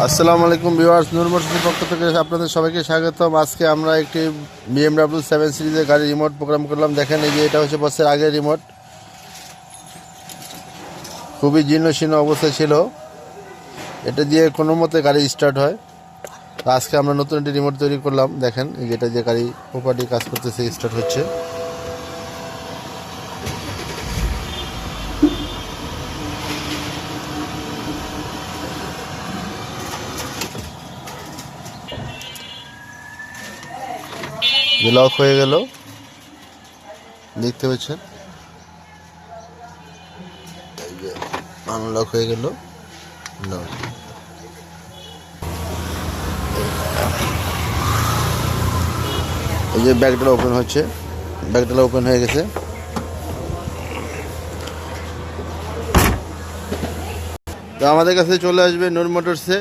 আসসালামু আলাইকুম ভিউয়ার্স, নূর মোটরসের পক্ষ থেকে আপনাদের সবাইকে স্বাগতম। আজকে আমরা একটি BMW 7 সিরিজের গাড়ি রিমোট প্রোগ্রাম করলাম। দেখেন, এই যে এটা হচ্ছে বসের আগের রিমোট, খুবই জীর্ণ শীর্ণ অবস্থায় ছিল। এটা দিয়ে কোনো মতে গাড়ি স্টার্ট হয়। তো আজকে আমরা নতুন একটি রিমোট তৈরি করলাম। দেখেন, এই যেটা দিয়ে গাড়ি প্রপারলি কাজ করতেছে, স্টার্ট হচ্ছে। লক হয়ে গেল, দেখতে পাচ্ছেন, আনলক হয়ে গেল। এই যে ব্যাগডালা ওপেন হচ্ছে, ব্যাগডালা ওপেন হয়ে গেছে। তো আমাদের কাছে চলে আসবে নূর মোটরসে